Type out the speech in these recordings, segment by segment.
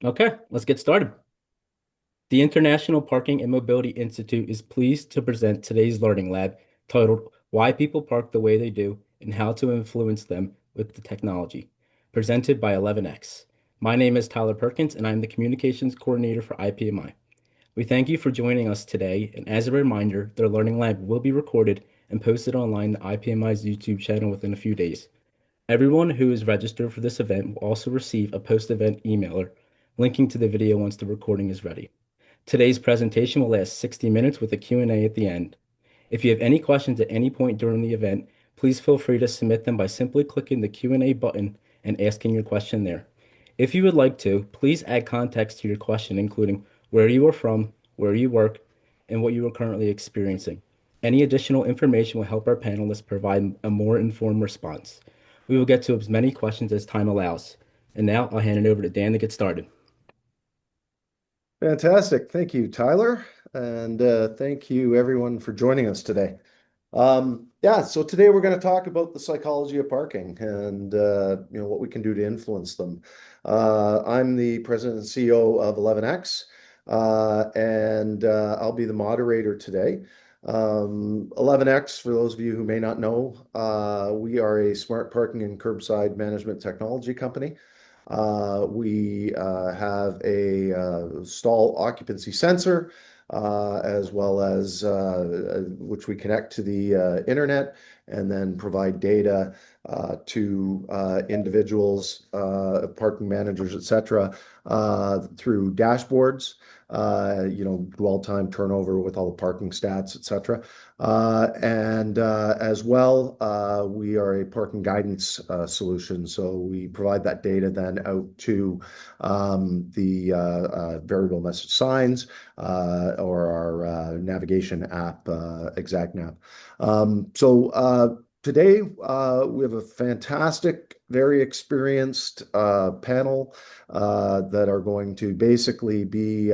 Okay, let's get started. The International Parking and Mobility Institute is pleased to present today's learning lab titled Why People Park the Way They Do and How to Influence Them with the Technology, presented by 11X. My name is Tyler Perkins, and I'm the Communications Coordinator for IPMI. We thank you for joining us today, and as a reminder, the learning lab will be recorded and posted online to IPMI's YouTube channel within a few days. Everyone who is registered for this event will also receive a post-event emailer linking to the video once the recording is ready. Today's presentation will last 60 minutes with a Q&A at the end. If you have any questions at any point during the event, please feel free to submit them by simply clicking the Q&A button and asking your question there. If you would like to, please add context to your question, including where you are from, where you work, and what you are currently experiencing. Any additional information will help our panelists provide a more informed response. We will get to as many questions as time allows. And now I'll hand it over to Dan to get started. Fantastic. Thank you, Tyler. And thank you, everyone, for joining us today. So today we're going to talk about the psychology of parking and what we can do to influence them. I'm the president and CEO of 11X, and I'll be the moderator today. 11X, for those of you who may not know, we are a smart parking and curbside management technology company. We have a stall occupancy sensor, as well as which we connect to the internet and then provide data to individuals, parking managers, etc., through dashboards, dwell time, turnover with all the parking stats, etc. And as well, we are a parking guidance solution. So we provide that data then out to the variable message signs or our navigation app, ExactNav. Today, we have a fantastic, very experienced panel that are going to basically be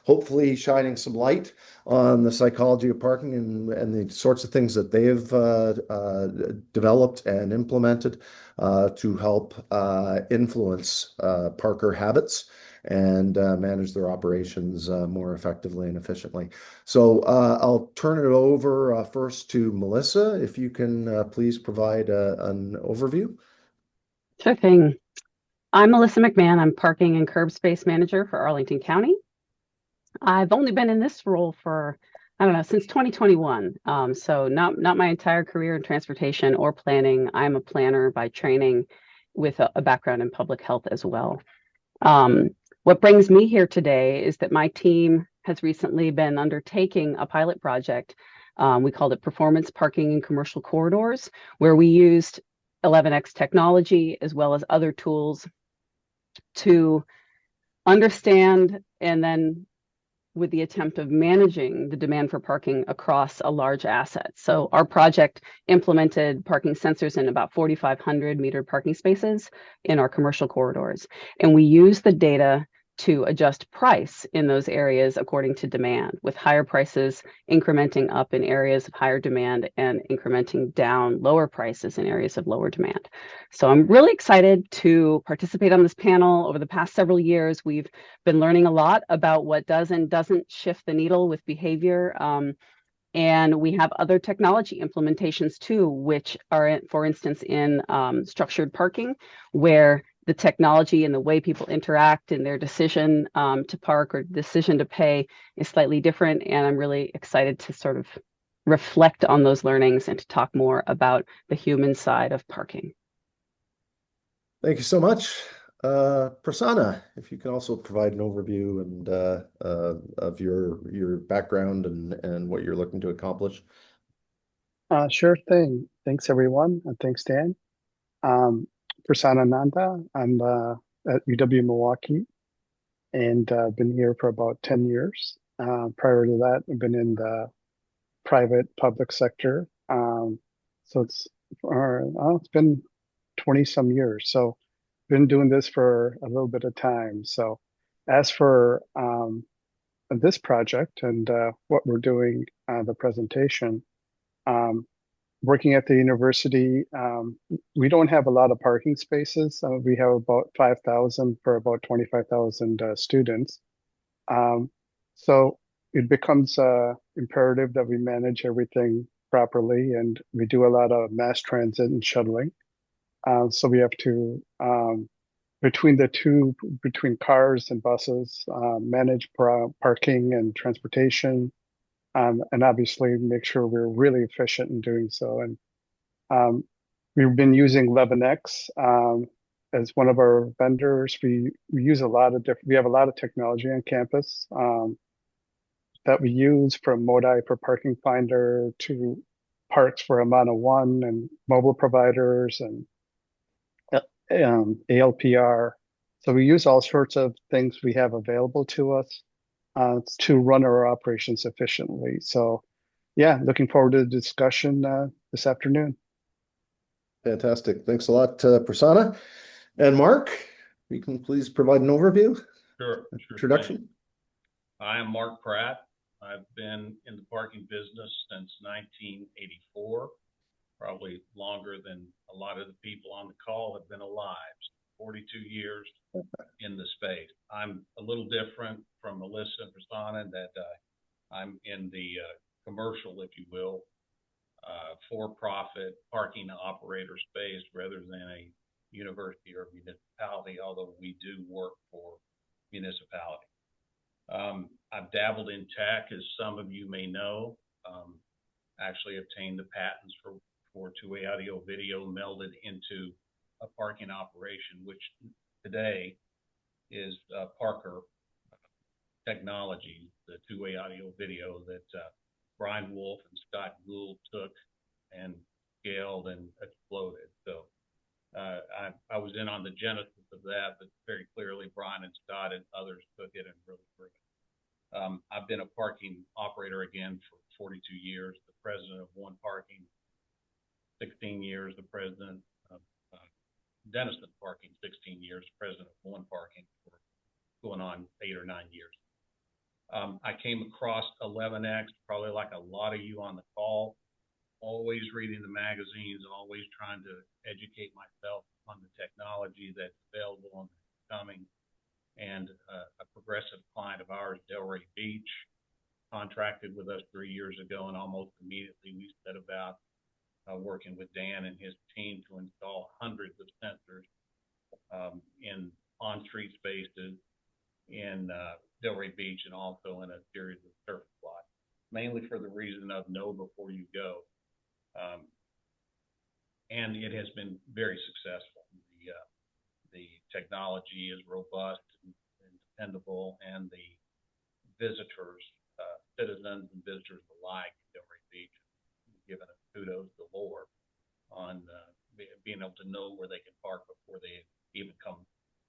hopefully shining some light on the psychology of parking and the sorts of things that they have developed and implemented to help influence parker habits and manage their operations more effectively and efficiently. So I'll turn it over first to Melissa, if you can please provide an overview. Sure thing. I'm Melissa McMahon. I'm Parking and Curb Space Manager for Arlington County. I've only been in this role for, since 2021. So not my entire career in transportation or planning. I'm a planner by training with a background in public health as well. What brings me here today is that my team has recently been undertaking a pilot project. We called it Performance Parking in Commercial Corridors, where we used 11X technology as well as other tools to understand and then with the attempt of managing the demand for parking across a large asset. So our project implemented parking sensors in about 4,500 metered parking spaces in our commercial corridors. And we use the data to adjust price in those areas according to demand, with higher prices incrementing up in areas of higher demand and incrementing down lower prices in areas of lower demand. So I'm really excited to participate on this panel. Over the past several years, we've been learning a lot about what does and doesn't shift the needle with behavior. And we have other technology implementations too, which are, for instance, in structured parking, where the technology and the way people interact and their decision to park or decision to pay is slightly different. And I'm really excited to sort of reflect on those learnings and to talk more about the human side of parking. Thank you so much. Prasanna, if you can also provide an overview and of your background and what you're looking to accomplish. Sure thing. Thanks, everyone. And thanks, Dan. Prasanna Nanda. I'm at UW-Milwaukee and been here for about 10 years. Prior to that, I've been in the private public sector. So it's been 20 some years. So been doing this for a little bit of time. So as for this project and what we're doing, the presentation, working at the university, we don't have a lot of parking spaces. We have about 5,000 for about 25,000 students. So it becomes imperative that we manage everything properly, and we do a lot of mass transit and shuttling. So we have to, between cars and buses, manage parking and transportation, and obviously make sure we're really efficient in doing so. And we've been using LevinX as one of our vendors. We use a lot of different. We have a lot of technology on campus that we use, from Modi for Parking Finder to Parks for Amana One and mobile providers and ALPR. So we use all sorts of things we have available to us to run our operations efficiently. So yeah, looking forward to the discussion this afternoon. Fantastic. Thanks a lot, Prasanna. And Mark, you can please provide an overview, Sure. introduction. I am Mark Pratt. I've been in the parking business since 1984, probably longer than a lot of the people on the call have been alive. 42 years in the space. I'm a little different from Melissa and Prasanna, that I'm in the commercial, if you will, for-profit parking operator space rather than a university or municipality, although we do work for municipality. I've dabbled in tech, as some of you may know. Actually obtained the patents for two-way audio video melded into a parking operation, which today is Parker technology, the two-way audio video that Brian Wolf and Scott Gould took and scaled and exploded. So I was in on the genesis of that, but very clearly Brian and Scott and others took it and really grew it. I've been a parking operator again for 42 years, the president of One Parking, 16 years, the president of Denison Parking, 16 years, president of One Parking for going on 8 or 9 years. I came across 11X, probably like a lot of you on the call, always reading the magazines, always trying to educate myself on the technology that's available and coming. And a progressive client of ours, Delray Beach, contracted with us 3 years ago, and almost immediately we set about working with Dan and his team to install hundreds of sensors in on-street spaces in Delray Beach and also in a series of surface lots, mainly for the reason of know before you go. And it has been very successful. The technology is robust and dependable, and the visitors, citizens and visitors alike in Delray Beach, given a kudos galore on being able to know where they can park before they even come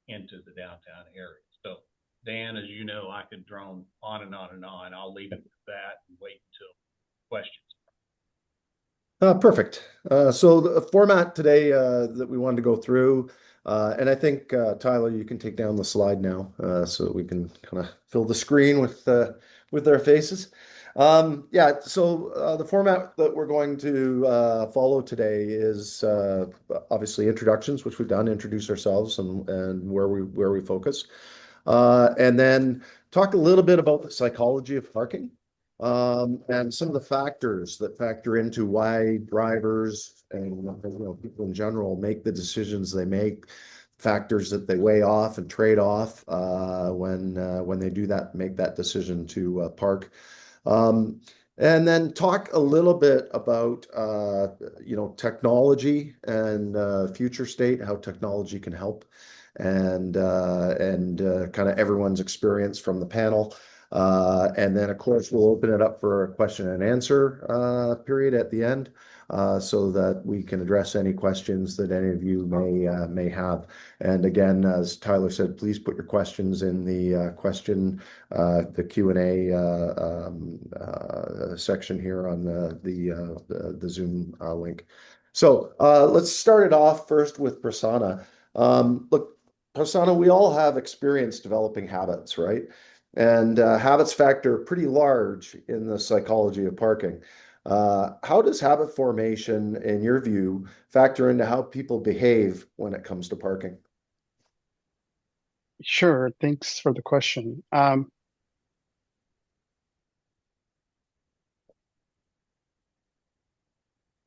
into the downtown area. So, Dan, as you know, I could drone on and on and on. I'll leave it at that and wait until questions. Perfect. So the format today that we wanted to go through, and I think Tyler, you can take down the slide now so that we can kind of fill the screen with their faces. Yeah, so the format that we're going to follow today is obviously introductions, which we've done, introduce ourselves and where we focus, and then talk a little bit about the psychology of parking. And some of the factors that factor into why drivers and people in general make the decisions they make, factors that they weigh off and trade off when they do that, make that decision to park. And then talk a little bit about technology and future state, how technology can help, and kind of everyone's experience from the panel. And then, of course, we'll open it up for a question and answer period at the end so that we can address any questions that any of you may have. And again, as Tyler said, please put your questions in the the Q&A section here on the Zoom link. So let's start it off first with Prasanna. Look, Prasanna, we all have experience developing habits, right? And habits factor pretty large in the psychology of parking. How does habit formation, in your view, factor into how people behave when it comes to parking? Sure. Thanks for the question.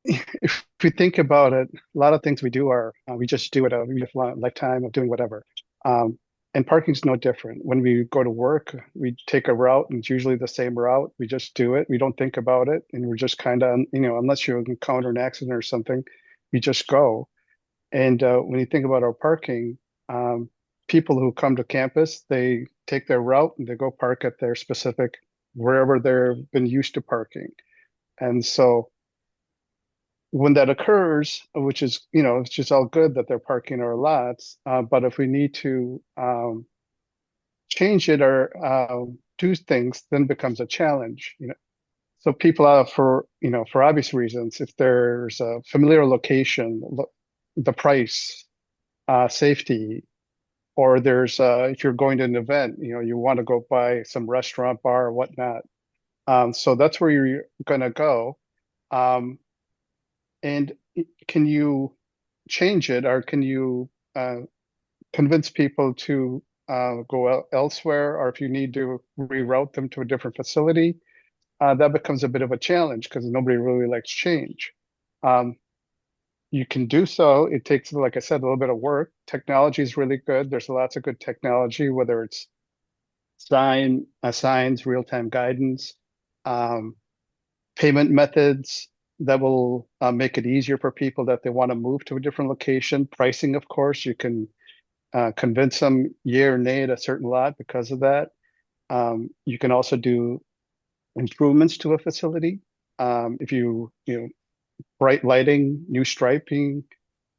If we think about it, a lot of things we do are we just do it we have a lifetime of doing whatever. And parking's no different. When we go to work, we take a route, and it's usually the same route. We just do it. We don't think about it, and we're just kind of, unless you encounter an accident or something, we just go. And when you think about our parking, people who come to campus, they take their route and they go park at their specific wherever they've been used to parking. And so when that occurs, which is, it's just all good that they're parking our lots, but if we need to change it or do things, then it becomes a challenge. So people are for obvious reasons, if there's a familiar location, the price, safety, or there's if you're going to an event, you want to go by some restaurant, bar, or whatnot. So that's where you're going to go. And can you change it, or can you convince people to go elsewhere, or if you need to reroute them to a different facility, that becomes a bit of a challenge because nobody really likes change. You can do so. It takes, like I said, a little bit of work. Technology is really good. There's lots of good technology, whether it's signs, real-time guidance, payment methods that will make it easier for people that they want to move to a different location. Pricing, of course, you can convince them yay or nay at a certain lot because of that. You can also do improvements to a facility. If bright lighting, new striping,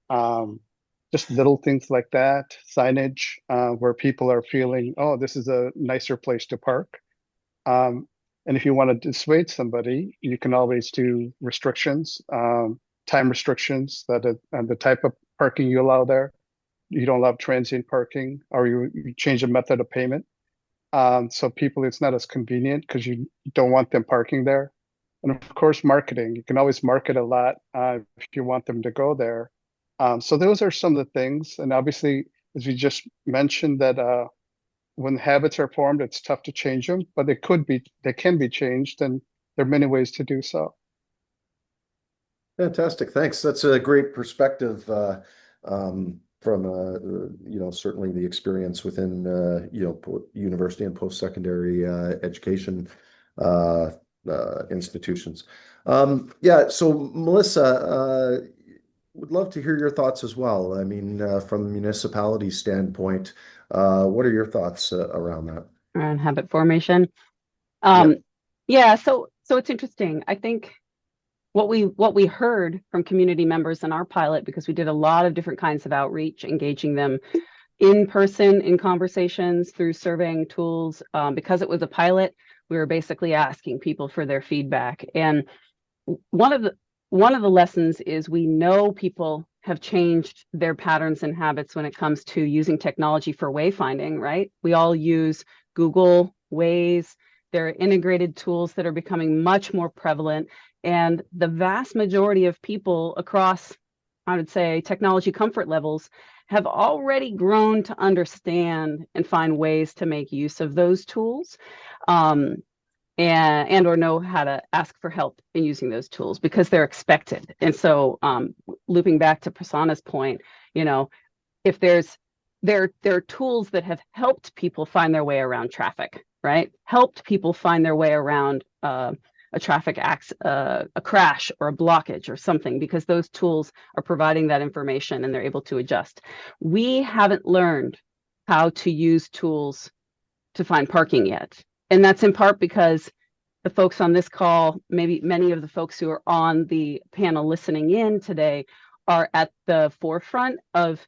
just little things like that, signage, where people are feeling, oh, this is a nicer place to park. And if you want to dissuade somebody, you can always do restrictions, time restrictions, and the type of parking you allow there. You don't allow transient parking, or you change the method of payment. So people, it's not as convenient because you don't want them parking there. And of course, marketing. You can always market a lot if you want them to go there. So those are some of the things. And obviously, as we just mentioned, that when habits are formed, it's tough to change them, but they can be changed, and there are many ways to do so. Fantastic. Thanks. That's a great perspective from certainly the experience within university and post-secondary education institutions. So Melissa, would love to hear your thoughts as well. I mean, from the municipality standpoint, what are your thoughts around that? Around habit formation. Yep. Yeah, so it's interesting. I think what we heard from community members in our pilot, because we did a lot of different kinds of outreach, engaging them in person, in conversations, through surveying tools. Because it was a pilot, we were basically asking people for their feedback. And one of the lessons is we know people have changed their patterns and habits when it comes to using technology for wayfinding, right? We all use Google, Waze. There are integrated tools that are becoming much more prevalent. And the vast majority of people across, I would say, technology comfort levels have already grown to understand and find ways to make use of those tools, and or know how to ask for help in using those tools because they're expected. And so looping back to Prasanna's point, if there are tools that have helped people find their way around traffic, right? Helped people find their way around a crash or a blockage or something, because those tools are providing that information and they're able to adjust. We haven't learned how to use tools to find parking yet. And that's in part because the folks on this call, maybe many of the folks who are on the panel listening in today, are at the forefront of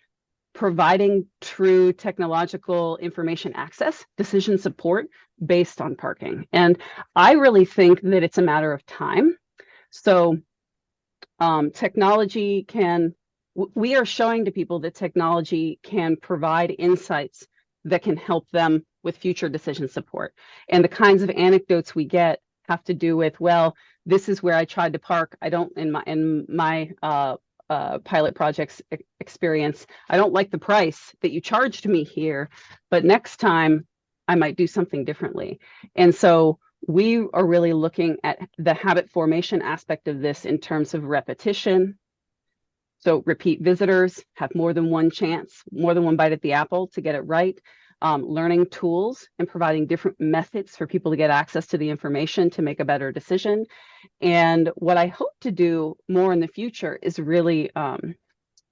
providing true technological information access, decision support based on parking. And I really think that it's a matter of time. So we are showing to people that technology can provide insights that can help them with future decision support. And the kinds of anecdotes we get have to do with, well, this is where I tried to park. I don't in my pilot projects experience, I don't like the price that you charged me here, but next time I might do something differently. And so we are really looking at the habit formation aspect of this in terms of repetition. So repeat visitors have more than one chance, more than one bite at the apple to get it right. Learning tools and providing different methods for people to get access to the information to make a better decision. And what I hope to do more in the future is really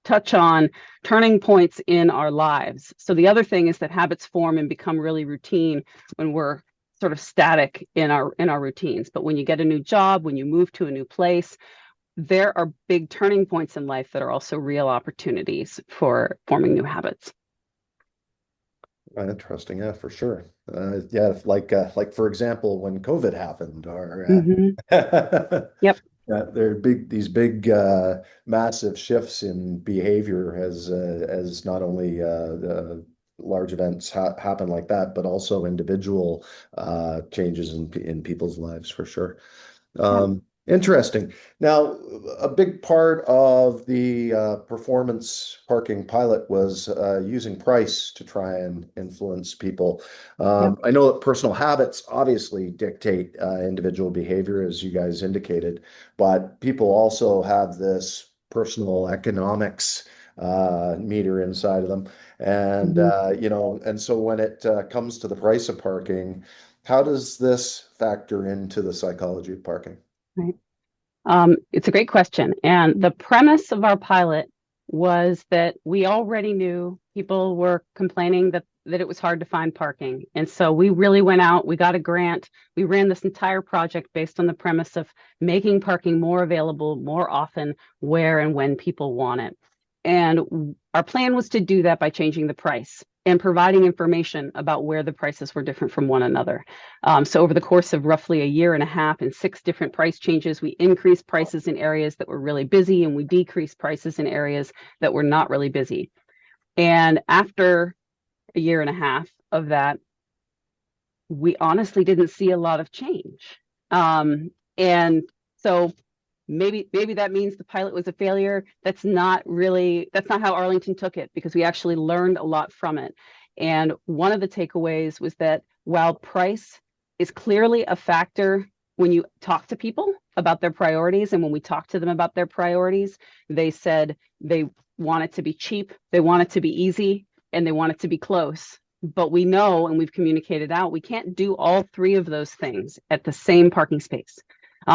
touch on turning points in our lives. So the other thing is that habits form and become really routine when we're sort of static in our routines. But when you get a new job, when you move to a new place, there are big turning points in life that are also real opportunities for forming new habits. Interesting, yeah, for sure. Yeah, like for example, when COVID happened, or Yep. there are these big massive shifts in behavior as not only the large events happen like that, but also individual changes in people's lives for sure. Interesting. Now, a big part of the performance parking pilot was using price to try and influence people. I know that personal habits obviously dictate individual behavior, as you guys indicated, but people also have this personal economics meter inside of them. And, and so when it comes to the price of parking, how does this factor into the psychology of parking? Right. It's a great question. And the premise of our pilot was that we already knew people were complaining that it was hard to find parking. And so we really went out, we got a grant, we ran this entire project based on the premise of making parking more available more often, where and when people want it. And our plan was to do that by changing the price and providing information about where the prices were different from one another. So over the course of roughly a year and a half and 6 different price changes, we increased prices in areas that were really busy and we decreased prices in areas that were not really busy. And after a year and a half of that, we honestly didn't see a lot of change. And so maybe that means the pilot was a failure. That's not how Arlington took it, because we actually learned a lot from it. And one of the takeaways was that while price is clearly a factor when you talk to people about their priorities, and when we talked to them about their priorities, they said they want it to be cheap, they want it to be easy, and they want it to be close. But we know, and we've communicated out, we can't do all 3 of those things at the same parking space.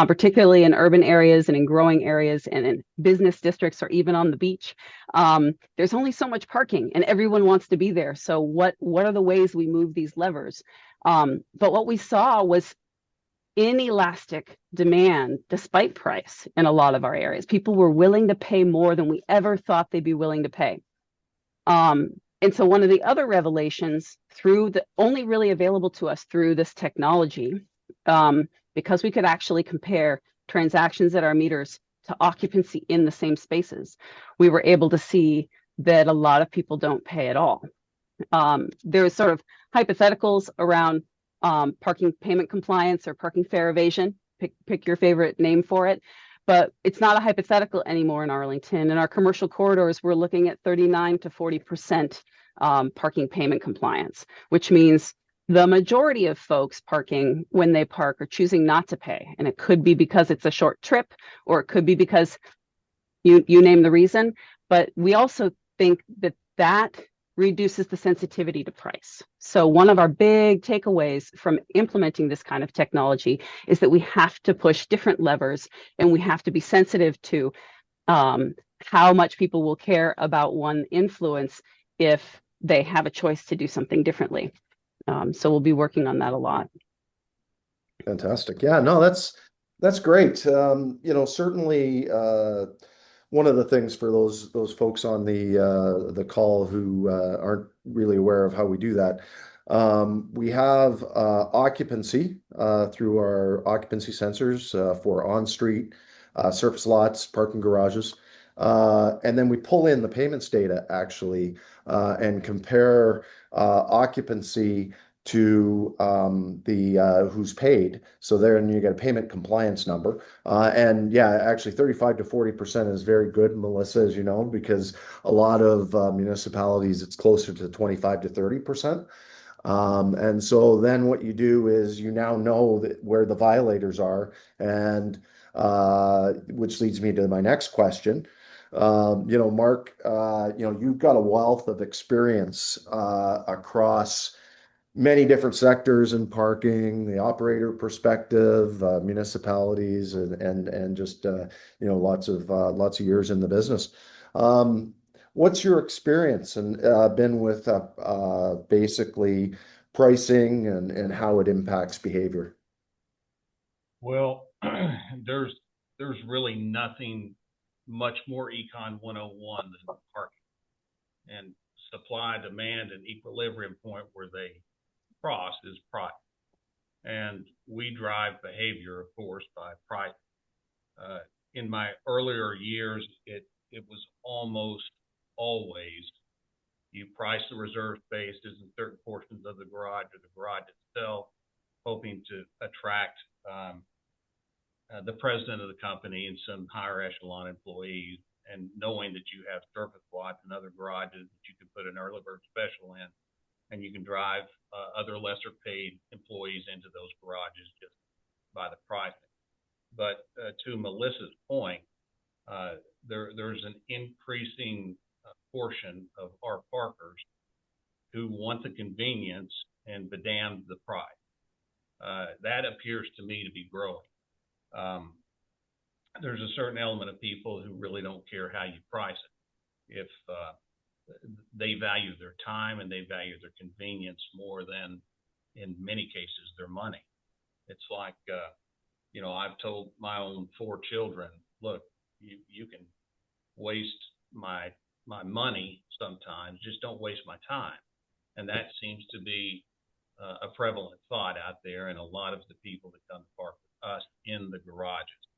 Particularly in urban areas and in growing areas and in business districts or even on the beach. There's only so much parking and everyone wants to be there. So what are the ways we move these levers? But what we saw was inelastic demand despite price in a lot of our areas. People were willing to pay more than we ever thought they'd be willing to pay. And so one of the other revelations, only really available to us through this technology, because we could actually compare transactions at our meters to occupancy in the same spaces, we were able to see that a lot of people don't pay at all. There's sort of hypotheticals around parking payment compliance or parking fare evasion. Pick your favorite name for it. But it's not a hypothetical anymore in Arlington. In our commercial corridors, we're looking at 39 to 40% parking payment compliance, which means the majority of folks parking when they park are choosing not to pay. And it could be because it's a short trip, or it could be because you name the reason. But we also think that reduces the sensitivity to price. So one of our big takeaways from implementing this kind of technology is that we have to push different levers, and we have to be sensitive to how much people will care about one influence if they have a choice to do something differently. So we'll be working on that a lot. Fantastic. Yeah, no, that's great. Certainly one of the things for those folks on the call who aren't really aware of how we do that, we have occupancy through our occupancy sensors for on-street, surface lots, parking garages. And then we pull in the payments data actually and compare occupancy to the who's paid. So then you get a payment compliance number. And yeah, actually 35 to 40% is very good, Melissa, as you know, because a lot of municipalities, it's closer to 25 to 30%. And so then what you do is you now know that where the violators are, and which leads me to my next question. Mark, you've got a wealth of experience across many different sectors in parking, the operator perspective, municipalities, and just lots of years in the business. What's your experience and been with basically pricing and how it impacts behavior? Well, there's really nothing much more Econ 101 than parking, and supply, demand, and equilibrium point where they cross is price. And we drive behavior, of course, by price. In my earlier years, it was almost always you price the reserve spaces in certain portions of the garage or the garage itself, hoping to attract the president of the company and some higher echelon employees, and knowing that you have surface lots and other garages that you can put an early bird special in, and you can drive other lesser paid employees into those garages just by the pricing. But to Melissa's point, there's an increasing portion of our parkers who want the convenience and bedamned the price. That appears to me to be growing. There's a certain element of people who really don't care how you price it. If they value their time and they value their convenience more than, in many cases, their money. It's like, I've told my own 4 children, look, you can waste my money sometimes, just don't waste my time. And that seems to be a prevalent thought out there in a lot of the people that come to park with us in the garages.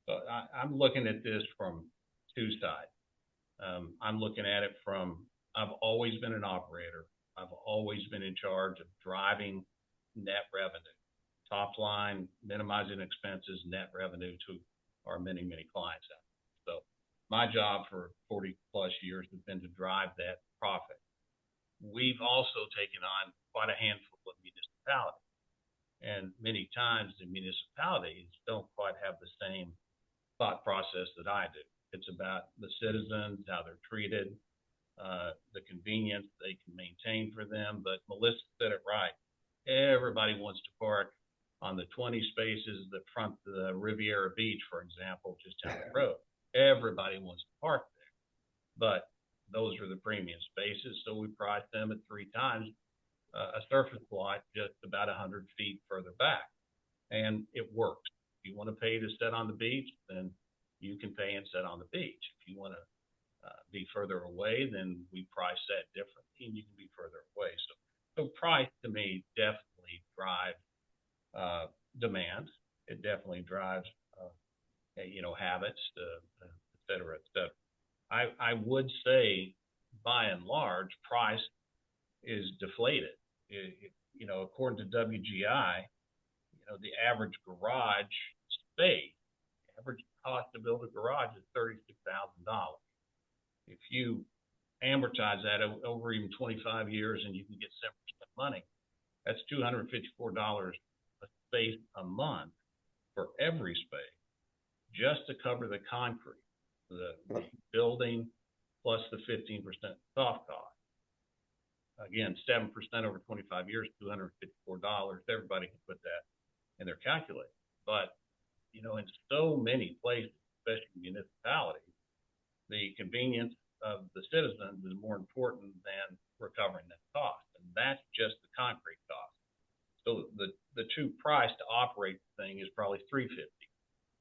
So I'm looking at this from 2 sides. I'm looking at it from, I've always been an operator. I've always been in charge of driving net revenue, top line, minimizing expenses, net revenue to our many, many clients out there. So my job for 40 plus years has been to drive that profit. We've also taken on quite a handful of municipalities, and many times the municipalities don't quite have the same thought process that I do. It's about the citizens, how they're treated, the convenience they can maintain for them. But Melissa said it right. Everybody wants to park on the 20 spaces that front the Riviera Beach, for example, just down the road. Everybody wants to park there. But those are the premium spaces, so we price them at 3 times a surface lot just about 100 feet further back. And it works. If you want to pay to sit on the beach, then you can pay and sit on the beach. If you want to be further away, then we price that differently and you can be further away. So price to me definitely drives demand. It definitely drives habits, et cetera, et cetera. I would say by and large, price is deflated. According to WGI, the average garage space, average cost to build a garage is $36,000. If you amortize that over even 25 years and you can get 7% money, that's $254 a space a month for every space, just to cover the concrete, the building, plus the 15% soft cost. Again, 7% over 25 years, $254. Everybody can put that in their calculator. But, in so many places, especially municipalities, the convenience of the citizens is more important than recovering that cost. And that's just the concrete cost. So the true price to operate the thing is probably $350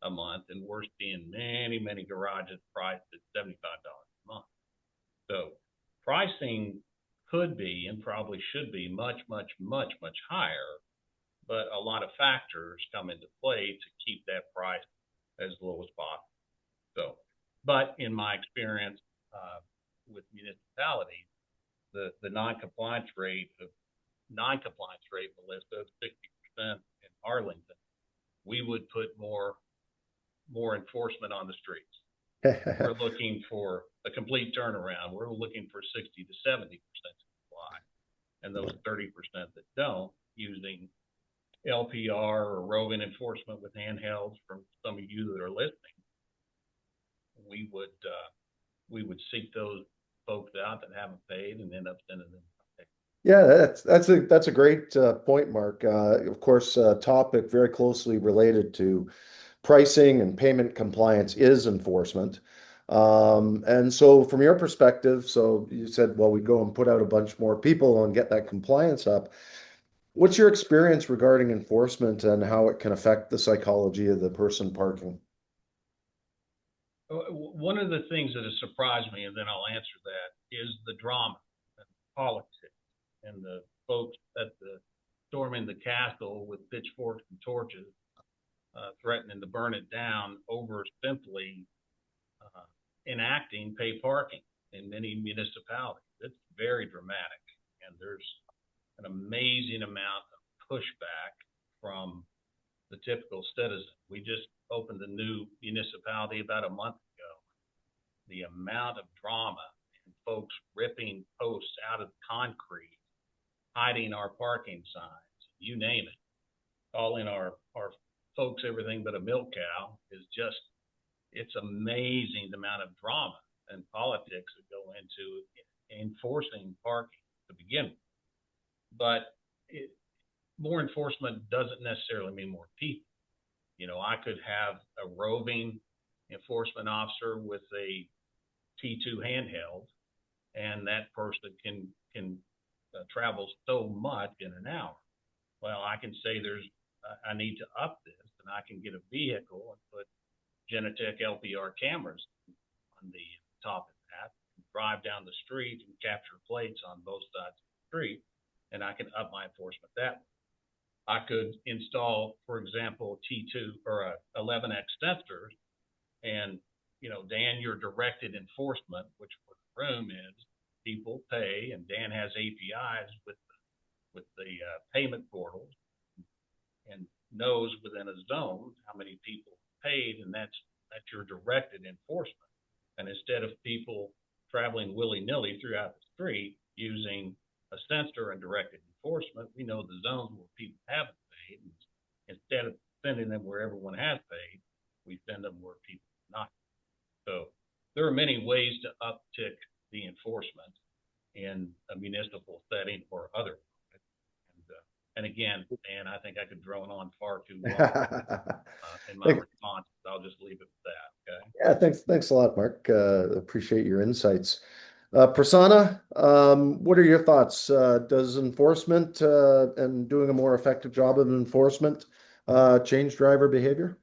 a month, and we're seeing many, many garages priced at $75 a month. So pricing could be and probably should be much, much, much, much higher, but a lot of factors come into play to keep that price as low as possible. So, but in my experience with municipalities, the non-compliance rate of non-compliance rate, Melissa, of 60% in Arlington, we would put more enforcement on the streets. We're looking for a complete turnaround. We're looking for 60 to 70% to comply, and those 30% that don't, using LPR or roving enforcement with handhelds from some of you that are listening, we would seek those folks out that haven't paid and end up sending them. Yeah, that's a great point, Mark. Of course, topic very closely related to pricing and payment compliance is enforcement. And so from your perspective, so you said, well, we go and put out a bunch more people and get that compliance up. What's your experience regarding enforcement and how it can affect the psychology of the person parking? One of the things that has surprised me, and then I'll answer that, is the drama and politics and the folks at the storming the Capitol with pitchforks and torches, threatening to burn it down over simply enacting pay parking in many municipalities. It's very dramatic, and there's an amazing amount of pushback from the typical citizen. We just opened a new municipality about a month ago. The amount of drama and folks ripping posts out of concrete, hiding our parking signs, you name it, calling our folks everything but a milk cow is just, it's amazing the amount of drama and politics that go into enforcing parking to begin with. But more enforcement doesn't necessarily mean more people. You know, I could have a roving enforcement officer with a T2 handheld, and that person can travel so much in an hour. Well, I can say I need to up this, and I can get a vehicle and put Genetec LPR cameras on the top of that, and drive down the street and capture plates on both sides of the street, and I can up my enforcement that way. I could install, for example, T2 or 11X sensors, and Dan, your directed enforcement, which for the room is people pay, and Dan has APIs with the payment portals, and knows within a zone how many people paid, and that's your directed enforcement. And instead of people traveling willy-nilly throughout the street using a sensor and directed enforcement, we know the zones where people haven't paid. And instead of sending them where everyone has paid, we send them where people have not. So there are many ways to uptick the enforcement in a municipal setting or other. And again, Dan, I think I could drone on far too long in my response. I'll just leave it at that. Okay. Yeah, thanks a lot, Mark. Appreciate your insights. Prasanna, what are your thoughts? Does enforcement and doing a more effective job of enforcement change driver behavior?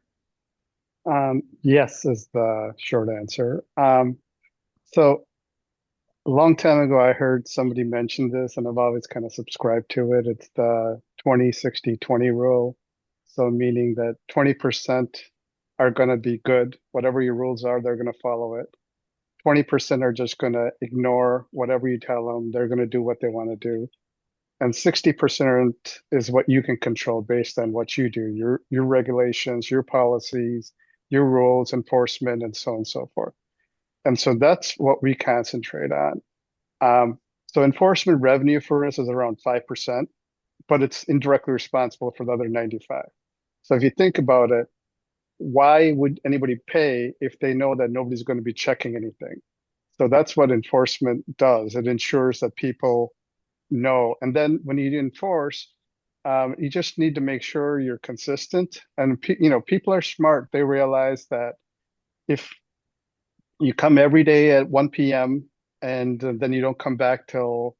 Yes, is the short answer. So a long time ago, I heard somebody mention this, and I've always kind of subscribed to it. It's the 20-60-20 rule. So meaning that 20% are going to be good. Whatever your rules are, they're going to follow it. 20% are just going to ignore whatever you tell them. They're going to do what they want to do. And 60% is what you can control based on what you do, your regulations, your policies, your rules, enforcement, and so on and so forth. And so that's what we concentrate on. So enforcement revenue for us is around 5%, but it's indirectly responsible for the other 95. So if you think about it, why would anybody pay if they know that nobody's going to be checking anything? So that's what enforcement does. It ensures that people know. And then when you enforce, you just need to make sure you're consistent. And people are smart. They realize that if you come every day at 1 p.m. and then you don't come back till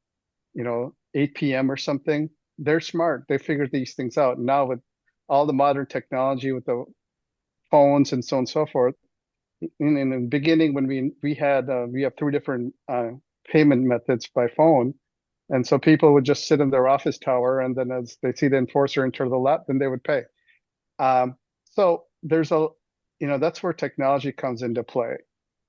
8 p.m. or something, they're smart. They figure these things out. Now with all the modern technology, with the phones and so on and so forth. In the beginning, when we have 3 different payment methods by phone, and so people would just sit in their office tower, and then as they see the enforcer enter the lot, then they would pay. So there's that's where technology comes into play.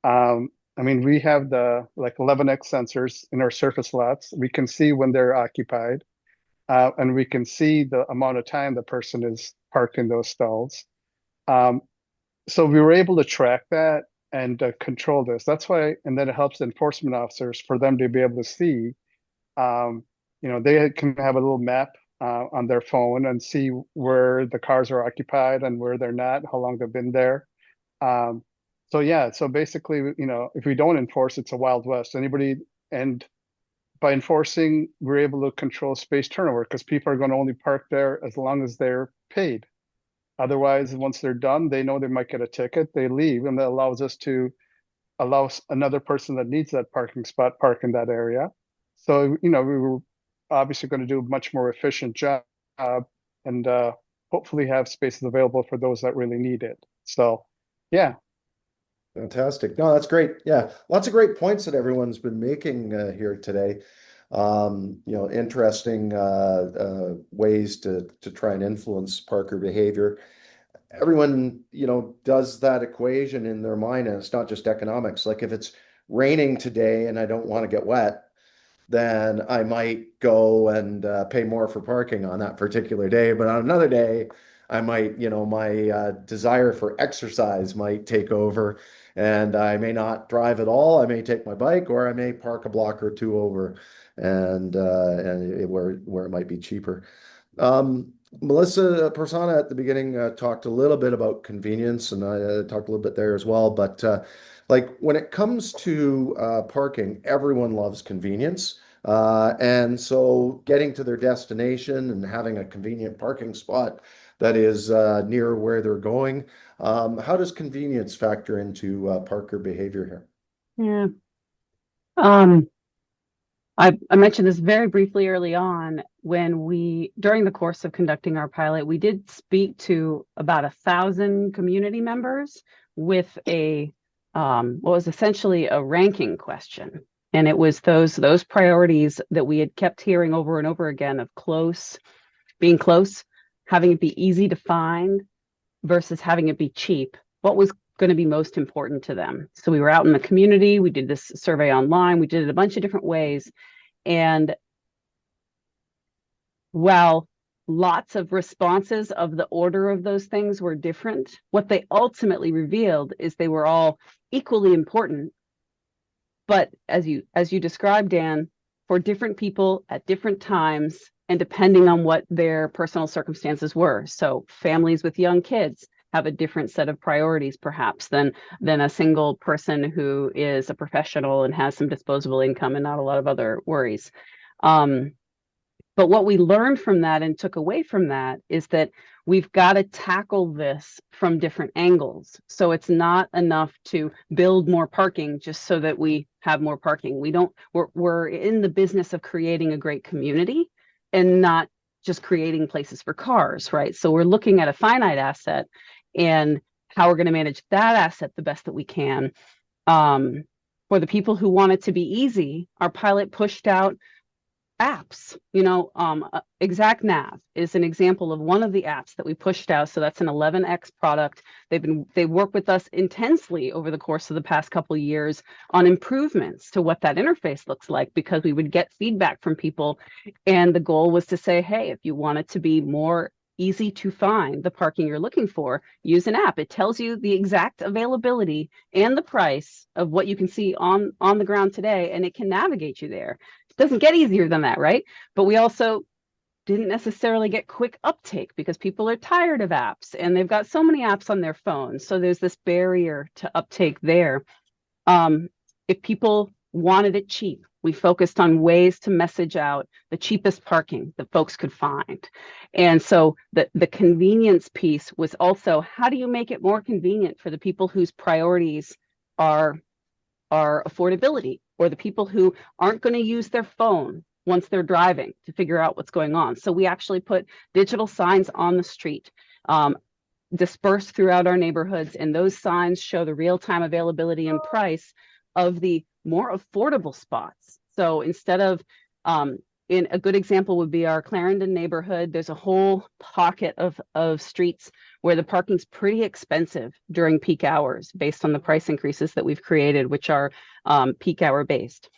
I mean, we have the 11X sensors in our surface lots. We can see when they're occupied. and we can see the amount of time the person is parked in those stalls. So we were able to track that and control this. That's why, and then it helps enforcement officers for them to be able to see. They can have a little map on their phone and see where the cars are occupied and where they're not, how long they've been there. So basically, if we don't enforce, it's a Wild West. And by enforcing, we're able to control space turnover because people are going to only park there as long as they're paid. Otherwise, once they're done, they know they might get a ticket, they leave, and that allows us to allow another person that needs that parking spot park in that area. So, we were obviously going to do a much more efficient job and hopefully have spaces available for those that really need it. So, yeah. Fantastic. No, that's great. Yeah, lots of great points that everyone's been making here today. Interesting ways to try and influence parker behavior. Everyone, does that equation in their mind, and it's not just economics. Like if it's raining today and I don't want to get wet, then I might go and pay more for parking on that particular day. But on another day, I might, my desire for exercise might take over, and I may not drive at all. I may take my bike, or I may park a block or two over, and where it might be cheaper. Melissa Prasanna at the beginning talked a little bit about convenience, and I talked a little bit there as well. But like when it comes to parking, everyone loves convenience. And so getting to their destination and having a convenient parking spot that is near where they're going. How does convenience factor into parker behavior here? Yeah. I mentioned this very briefly early on when during the course of conducting our pilot, we did speak to about 1,000 community members with what was essentially a ranking question. And it was those priorities that we had kept hearing over and over again of being close, having it be easy to find versus having it be cheap. What was going to be most important to them? So we were out in the community. We did this survey online. We did it a bunch of different ways. And while lots of responses of the order of those things were different, what they ultimately revealed is they were all equally important. But as you described, Dan, for different people at different times and depending on what their personal circumstances were. So families with young kids have a different set of priorities perhaps than a single person who is a professional and has some disposable income and not a lot of other worries. But what we learned from that and took away from that is that we've got to tackle this from different angles. So it's not enough to build more parking just so that we have more parking. We're in the business of creating a great community and not just creating places for cars, right? So we're looking at a finite asset and how we're going to manage that asset the best that we can. For the people who want it to be easy, our pilot pushed out apps. Exact Nav is an example of one of the apps that we pushed out. So that's an 11x product. They work with us intensely over the course of the past couple of years on improvements to what that interface looks like, because we would get feedback from people. And the goal was to say, hey, if you want it to be more easy to find the parking you're looking for, use an app. It tells you the exact availability and the price of what you can see on the ground today, and it can navigate you there. It doesn't get easier than that, right? But we also didn't necessarily get quick uptake because people are tired of apps and they've got so many apps on their phones. So there's this barrier to uptake there. If people wanted it cheap, we focused on ways to message out the cheapest parking that folks could find. And so the convenience piece was also, how do you make it more convenient for the people whose priorities are affordability, or the people who aren't going to use their phone once they're driving to figure out what's going on. So we actually put digital signs on the street, dispersed throughout our neighborhoods, and those signs show the real-time availability and price of the more affordable spots. So instead of, in a good example would be our Clarendon neighborhood, there's a whole pocket of streets where the parking's pretty expensive during peak hours based on the price increases that we've created, which are peak hour based.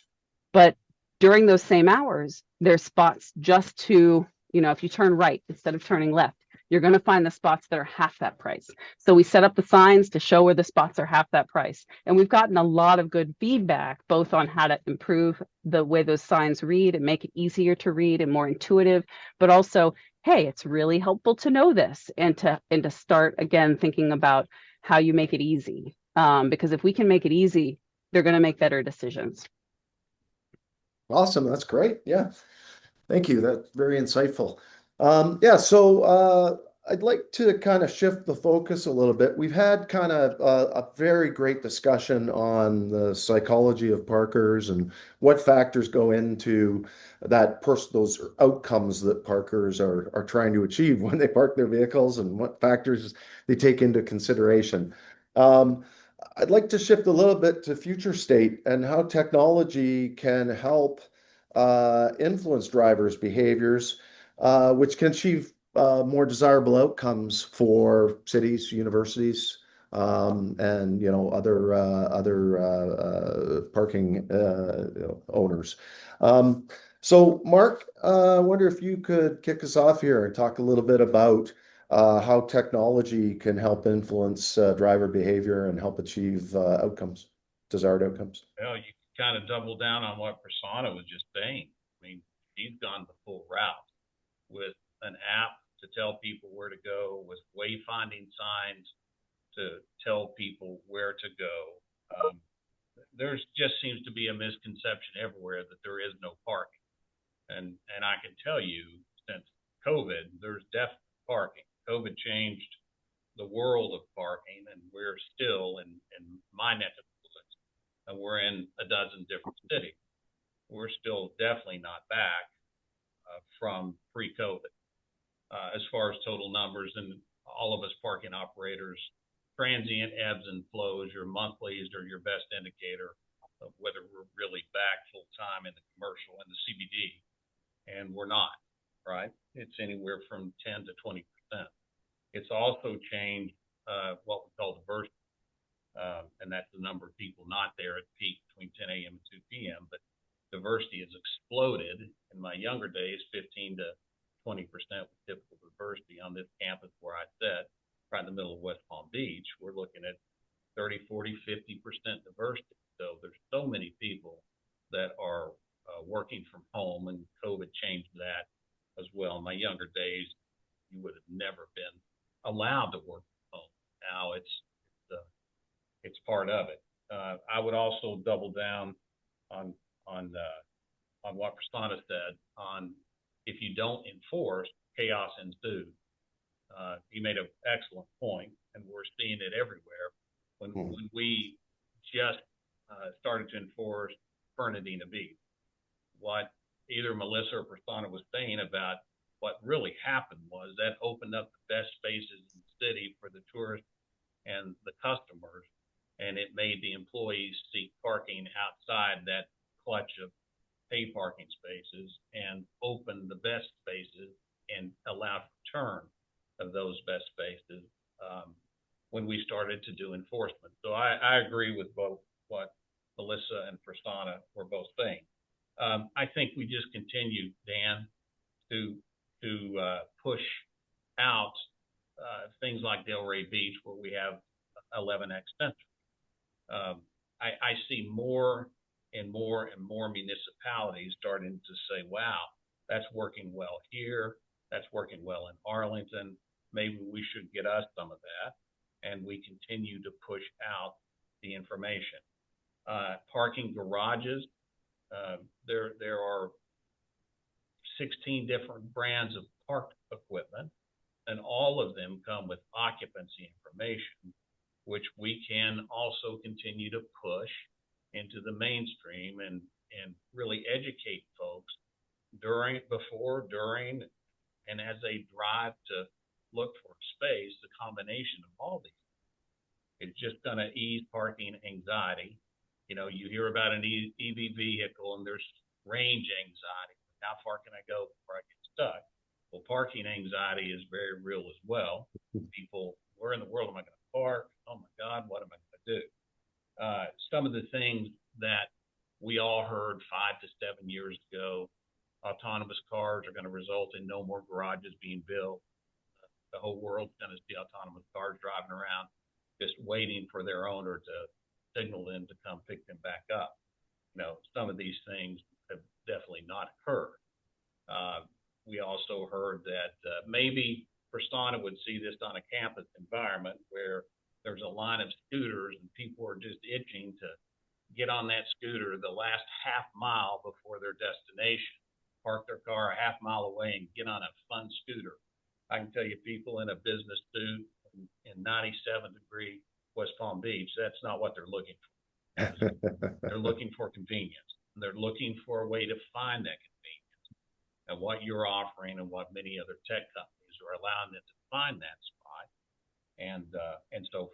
But during those same hours, there's spots just to if you turn right instead of turning left, you're going to find the spots that are half that price. So we set up the signs to show where the spots are half that price. And we've gotten a lot of good feedback, both on how to improve the way those signs read and make it easier to read and more intuitive, but also, hey, it's really helpful to know this and to start again thinking about how you make it easy. Because if we can make it easy, they're going to make better decisions. Awesome. That's great. Yeah. Thank you. That's very insightful. Yeah, so I'd like to kind of shift the focus a little bit. We've had kind of a very great discussion on the psychology of parkers and what factors go into those outcomes that parkers are trying to achieve when they park their vehicles and what factors they take into consideration. I'd like to shift a little bit to future state and how technology can help influence drivers' behaviors, which can achieve more desirable outcomes for cities, universities, and other parking owners. So, Mark, I wonder if you could kick us off here and talk a little bit about how technology can help influence driver behavior and help achieve desired outcomes. Well, you kind of double down on what Prasanna was just saying. I mean, she's gone the full route with an app to tell people where to go, with wayfinding signs to tell people where to go. There just seems to be a misconception everywhere that there is no parking. And I can tell you, since COVID, there's definitely parking. COVID changed the world of parking, and we're still in my neck of the woods, and we're in a dozen different cities. We're still definitely not back from pre-COVID as far as total numbers, and all of us parking operators, transient ebbs and flows, your monthlies are your best indicator of whether we're really back full time in the commercial and the CBD, and we're not, right? It's anywhere from 10 to 20%. It's also changed what we call diversity, and that's the number of people not there at peak between 10 a.m. and 2 p.m. But diversity has exploded. In my younger days, 15 to 20% was typical diversity. On this campus where I sit, right in the middle of West Palm Beach, we're looking at 30, 40, 50% diversity. So there's so many people that are working from home, and COVID changed that as well. In my younger days, you would have never been allowed to work from home. Now it's part of it. I would also double down on what Prasanna said on if you don't enforce, chaos ensues. He made an excellent point, and we're seeing it everywhere. When we just started to enforce Fernandina Beach, what either Melissa or Prasanna was saying about what really happened was that opened up the best spaces in the city for the tourists and the customers, and it made the employees seek parking outside that clutch of paid parking spaces and opened the best spaces and allowed return of those best spaces when we started to do enforcement. So I agree with both what Melissa and Prasanna were both saying. I think we just continue, Dan, to push out things like Delray Beach, where we have 11X sensors. I see more and more and more municipalities starting to say, wow, that's working well here, that's working well in Arlington, maybe we should get us some of that, and we continue to push out the information. Parking garages, there are 16 different brands of park equipment, and all of them come with occupancy information, which we can also continue to push into the mainstream and really educate folks before, during, and as they drive to look for space. The combination of all these, it's just going to ease parking anxiety. You know, you hear about an EV vehicle and there's range anxiety. How far can I go before I get stuck? Well, parking anxiety is very real as well. People, where in the world am I going to park? Oh my God, what am I going to do? Some of the things that we all heard 5 to 7 years ago autonomous cars are going to result in no more garages being built. The whole world's going to see autonomous cars driving around, just waiting for their owner to signal them to come pick them back up. Some of these things have definitely not occurred. We also heard that maybe Prasanna would see this on a campus environment where there's a line of scooters and people are just itching to get on that scooter the last half mile before their destination, park their car a half mile away and get on a fun scooter. I can tell you, people in a business suit in 97-degree West Palm Beach, that's not what they're looking for. They're looking for convenience. They're looking for a way to find that convenience. And what you're offering and what many other tech companies are allowing them to find that spot. And so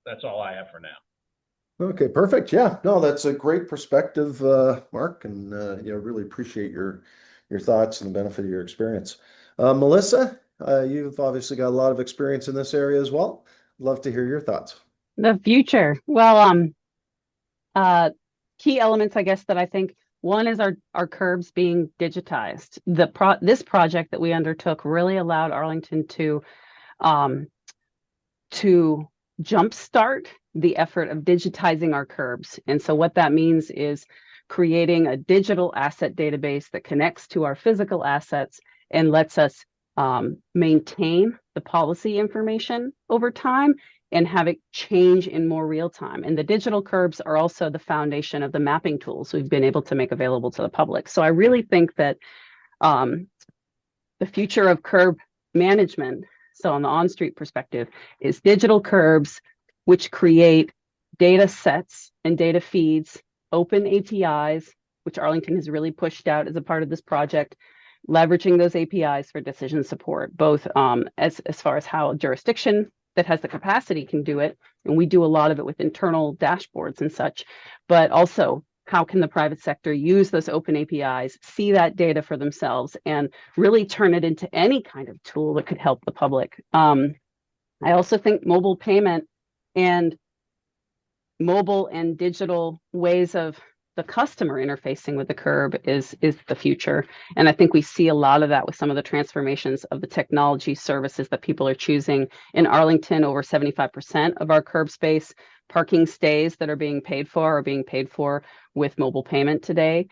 that's all I have for now. Okay, perfect. Yeah, no, that's a great perspective, Mark, and really appreciate your thoughts and the benefit of your experience. Melissa, you've obviously got a lot of experience in this area as well. Love to hear your thoughts. The future. Well, key elements, I guess, that I think one is our curbs being digitized. This project that we undertook really allowed Arlington to jumpstart the effort of digitizing our curbs. And so what that means is creating a digital asset database that connects to our physical assets and lets us maintain the policy information over time and have it change in more real time. And the digital curbs are also the foundation of the mapping tools we've been able to make available to the public. So I really think that the future of curb management, so on the on-street perspective, is digital curbs, which create data sets and data feeds, open APIs, which Arlington has really pushed out as a part of this project, leveraging those APIs for decision support, both as far as how a jurisdiction that has the capacity can do it, and we do a lot of it with internal dashboards and such, but also how can the private sector use those open APIs, see that data for themselves, and really turn it into any kind of tool that could help the public. I also think mobile payment and mobile and digital ways of the customer interfacing with the curb is the future. And I think we see a lot of that with some of the transformations of the technology services that people are choosing. In Arlington, over 75% of our curb space parking stays that are being paid for with mobile payment today.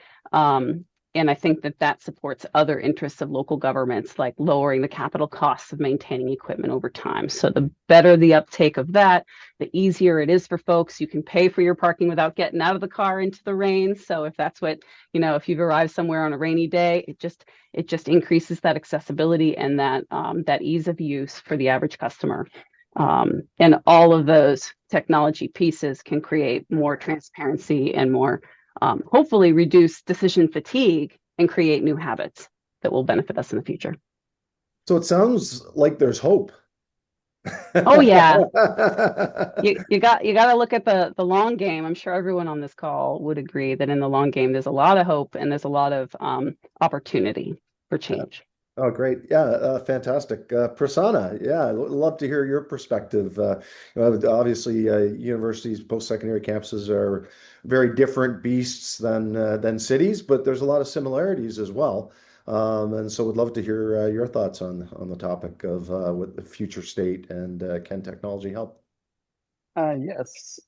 And I think that supports other interests of local governments, like lowering the capital costs of maintaining equipment over time. So the better the uptake of that, the easier it is for folks. You can pay for your parking without getting out of the car into the rain. So if that's what, if you've arrived somewhere on a rainy day, it just increases that accessibility and that ease of use for the average customer. And all of those technology pieces can create more transparency and more hopefully reduce decision fatigue and create new habits that will benefit us in the future. So it sounds like there's hope. Oh yeah. you got to look at the long game. I'm sure everyone on this call would agree that in the long game there's a lot of hope and there's a lot of opportunity for change. Oh, great. Yeah, fantastic. Prasanna, yeah, I'd love to hear your perspective. Obviously, universities, post-secondary campuses are very different beasts than cities, but there's a lot of similarities as well. And so would love to hear your thoughts on the topic of what the future state and can technology help? Yes.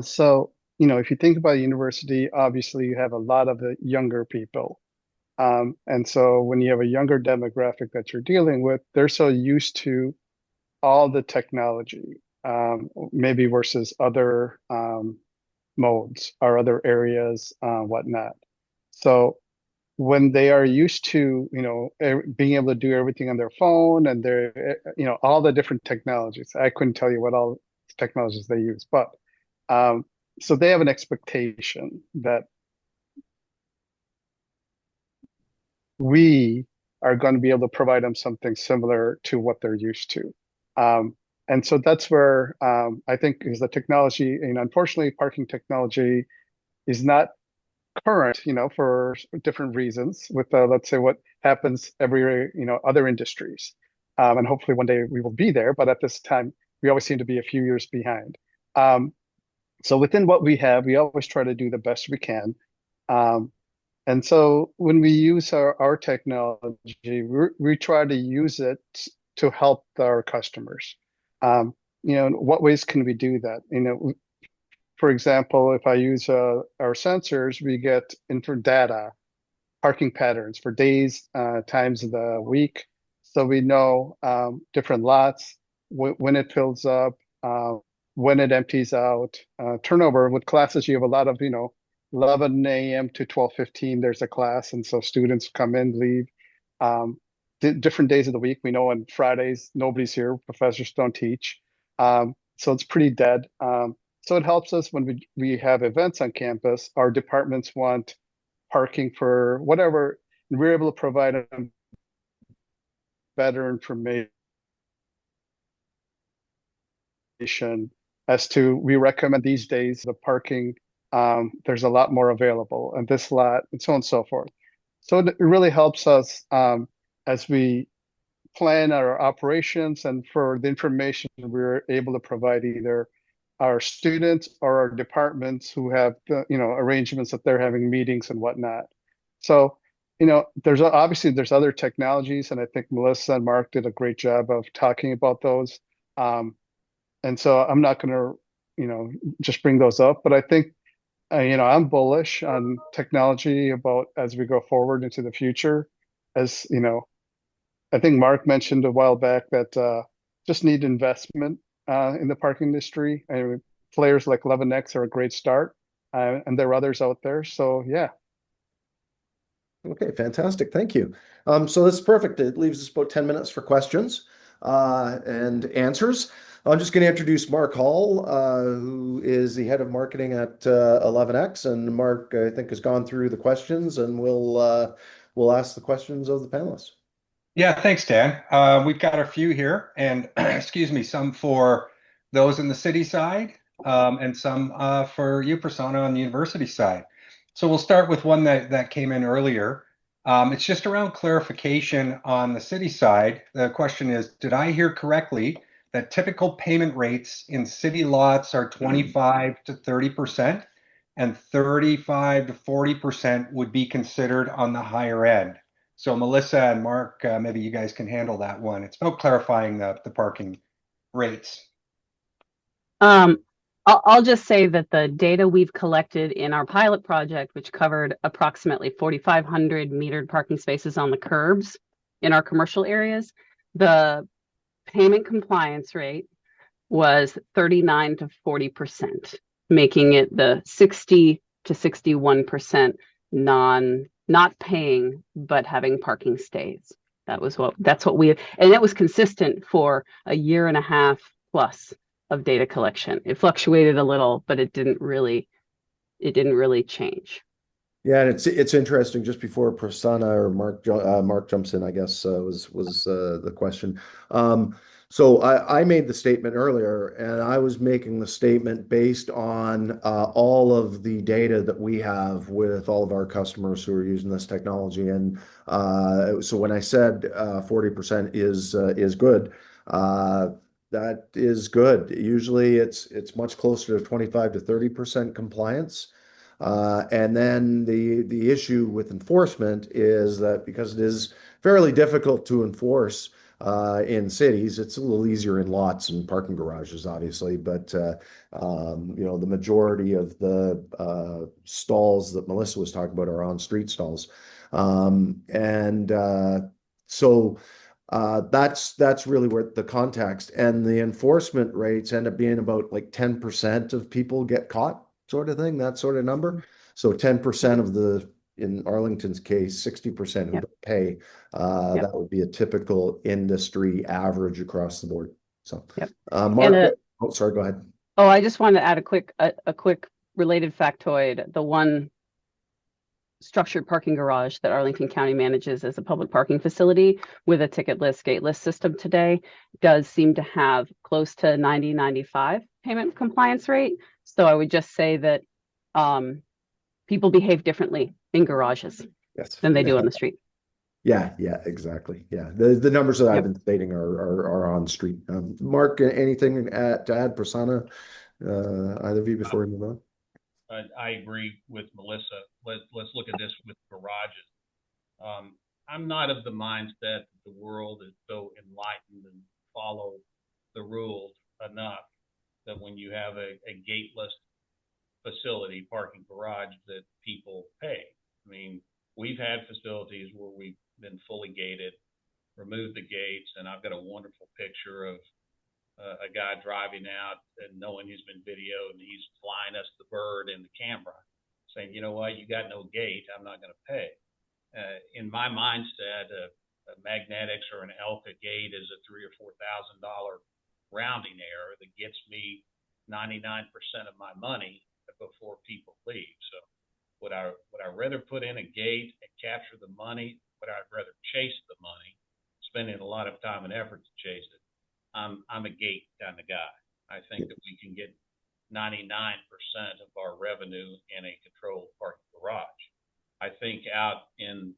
So, if you think about a university, obviously you have a lot of the younger people. And so when you have a younger demographic that you're dealing with, they're so used to all the technology, maybe versus other modes or other areas, whatnot. So when they are used to, being able to do everything on their phone and their, all the different technologies, I couldn't tell you what all technologies they use, but so they have an expectation that we are going to be able to provide them something similar to what they're used to. And so that's where I think is the technology, and unfortunately, parking technology is not current, for different reasons with, let's say, what happens every, other industries. And hopefully one day we will be there, but at this time, we always seem to be a few years behind. So within what we have, we always try to do the best we can. And so when we use our technology, we try to use it to help our customers. What ways can we do that? For example, if I use our sensors, we get info data, parking patterns for days, times of the week. So we know different lots, when it fills up, when it empties out, turnover. With classes, you have a lot of, 11 a.m. to 12:15, there's a class. And so students come in, leave. Um, Different days of the week. We know on Fridays, nobody's here. Professors don't teach. So it's pretty dead. So it helps us when we have events on campus. Our departments want parking for whatever, and we're able to provide them better information as to, we recommend these days the parking, there's a lot more available and this lot and so on and so forth. So it really helps us as we plan our operations, and for the information we're able to provide either our students or our departments who have arrangements that they're having meetings and whatnot. So there's other technologies, and I think Melissa and Mark did a great job of talking about those. And so I'm not going to just bring those up, but I think I'm bullish on technology about as we go forward into the future. As I think Mark mentioned a while back that just need investment in the parking industry. Players like 11X are a great start, and there are others out there. So yeah. Okay, fantastic. Thank you. So this is perfect. It leaves us about 10 minutes for questions and answers. I'm just going to introduce Mark Hall, who is the head of marketing at 11X. And Mark, I think, has gone through the questions, and we'll ask the questions of the panelists. Yeah, thanks, Dan. We've got a few here, and excuse me, some for those in the city side, and some for you, Prasanna, on the university side. So we'll start with one that came in earlier. It's just around clarification on the city side. The question is, did I hear correctly that typical payment rates in city lots are 25 to 30%, and 35 to 40% would be considered on the higher end? So Melissa and Mark, maybe you guys can handle that one. It's about clarifying the parking rates. I'll just say that the data we've collected in our pilot project, which covered approximately 4,500 metered parking spaces on the curbs in our commercial areas, the payment compliance rate was 39 to 40%, making it the 60 to 61% not paying but having parking stays. That's what we, and it was consistent for a year and a half plus of data collection. It fluctuated a little, but it didn't really change. Yeah, and it's interesting. Just before Prasanna or Mark jumps in, I guess was the question. So I made the statement earlier, and I was making the statement based on all of the data that we have with all of our customers who are using this technology. And so when I said 40% is good, that is good. Usually it's much closer to 25 to 30% compliance. And then the issue with enforcement is that because it is fairly difficult to enforce in cities, it's a little easier in lots and parking garages, obviously. But the majority of the stalls that Melissa was talking about are on-street stalls, so that's really where the context and the enforcement rates end up being about like 10% of people get caught, sort of thing, that sort of number. So 10% of the, in Arlington's case, 60% who don't pay. That would be a typical industry average across the board. So, Mark, sorry, go ahead. Oh, I just wanted to add a quick related factoid. The one structured parking garage that Arlington County manages as a public parking facility with a ticketless, gateless system today does seem to have close to 90-95 payment compliance rate. So I would just say that people behave differently in garages than they do on the street. Yeah, exactly. Yeah, the numbers that I've been stating are on street. Mark, anything to add, Prasanna, either of you before we move on? I agree with Melissa. Let's look at this with garages. I'm not of the mindset that the world is so enlightened and follow the rules enough that when you have a gateless facility, parking garage, that people pay. I mean, we've had facilities where we've been fully gated, removed the gates, and I've got a wonderful picture of a guy driving out and knowing he's been videoed and he's flying us the bird in the camera saying, you know what, you got no gate, I'm not going to pay. In my mindset, a magnetics or an Elka gate is a $3,000 or $4,000 rounding error that gets me 99% of my money before people leave. So would I rather put in a gate and capture the money? Would I rather chase the money, spending a lot of time and effort to chase it? I'm a gate kind of guy. I think that we can get 99% of our revenue in a controlled parking garage. I think out in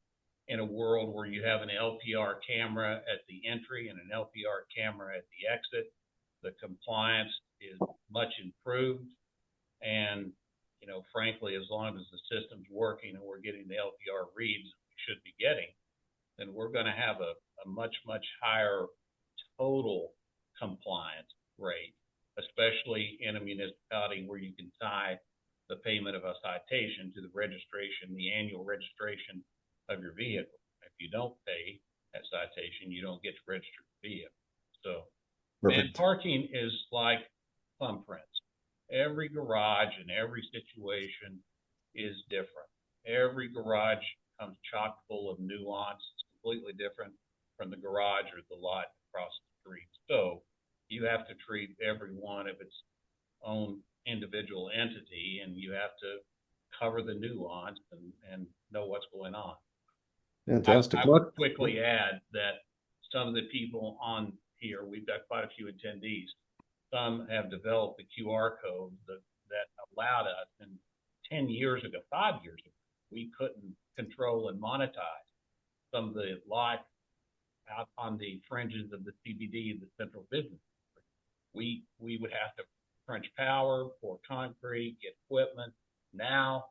a world where you have an LPR camera at the entry and an LPR camera at the exit, the compliance is much improved. And, you know, frankly, as long as the system's working and we're getting the LPR reads we should be getting, then we're going to have a much, much higher total compliance rate, especially in a municipality where you can tie the payment of a citation to the registration, the annual registration of your vehicle. If you don't pay that citation, you don't get to register the vehicle. So, and parking is like thumbprints. Every garage and every situation is different. Every garage comes chock full of nuance. It's completely different from the garage or the lot across the street. So you have to treat every one of its own individual entity, and you have to cover the nuance and know what's going on. Fantastic. I would quickly add that some of the people on here, we've got quite a few attendees. Some have developed the QR code that allowed us, and 10 years ago, 5 years ago, we couldn't control and monetize some of the lots out on the fringes of the CBD, the central business district. We would have to crunch power, pour concrete, get equipment. Now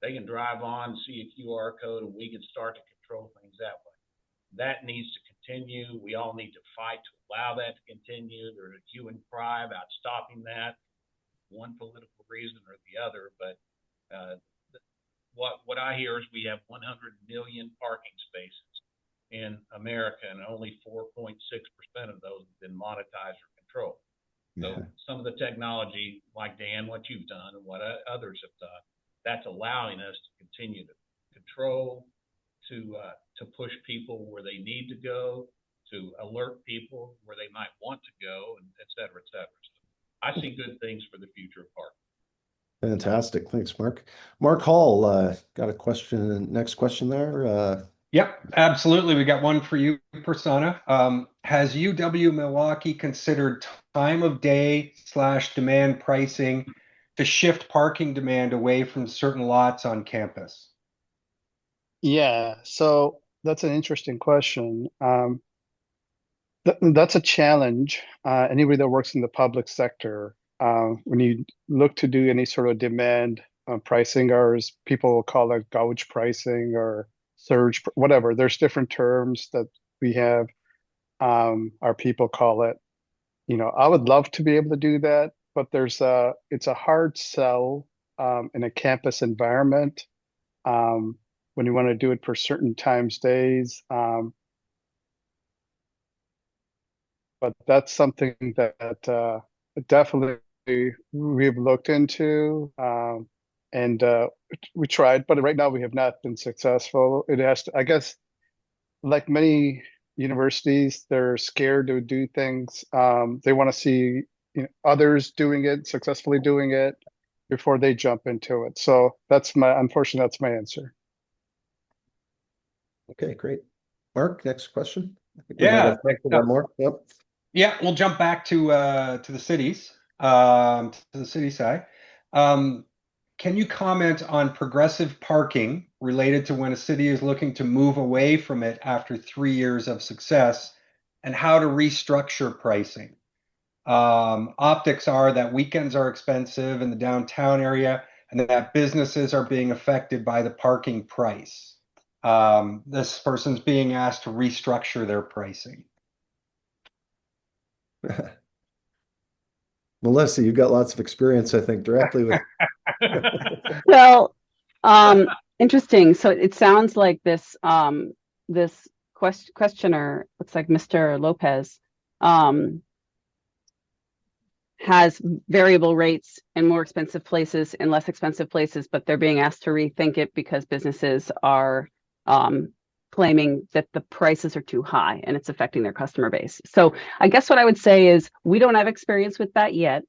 they can drive on, see a QR code, and we can start to control things that way. That needs to continue. We all need to fight to allow that to continue. There's a hue and cry about stopping that, one political reason or the other. But what I hear is we have 100 million parking spaces in America, and only 4.6% of those have been monetized or controlled. So some of the technology, like Dan, what you've done and what others have done, that's allowing us to continue to control, to push people where they need to go, to alert people where they might want to go, and et cetera, et cetera. So I see good things for the future of parking. Fantastic. Thanks, Mark. Mark Hall, got a question. Next question there. Yep, absolutely. We got one for you, Prasanna. Has UW-Milwaukee considered time of day / demand pricing to shift parking demand away from certain lots on campus? Yeah, so that's an interesting question. That's a challenge. Anybody that works in the public sector, when you look to do any sort of demand pricing, or as people will call it, gouge pricing or surge, whatever. There's different terms that we have. Our people call it. You know, I would love to be able to do that, but it's a hard sell in a campus environment when you want to do it for certain times, days. But that's something that definitely we've looked into, and we tried, but right now we have not been successful. It has to, I guess, like many universities, they're scared to do things. They want to see, others doing it, successfully doing it, before they jump into it. So unfortunately, that's my answer. Okay, great. Mark, next question. I think we might have time for one more. Yep. Yeah, we'll jump back to the cities, to the city side. Can you comment on progressive parking related to when a city is looking to move away from it after 3 years of success, and how to restructure pricing? Optics are that weekends are expensive in the downtown area, and that businesses are being affected by the parking price. This person's being asked to restructure their pricing. Melissa, you've got lots of experience, I think, directly with. Well, interesting. So it sounds like this questioner, looks like Mr. Lopez, has variable rates in more expensive places and less expensive places, but they're being asked to rethink it because businesses are claiming that the prices are too high and it's affecting their customer base. So I guess what I would say is we don't have experience with that yet.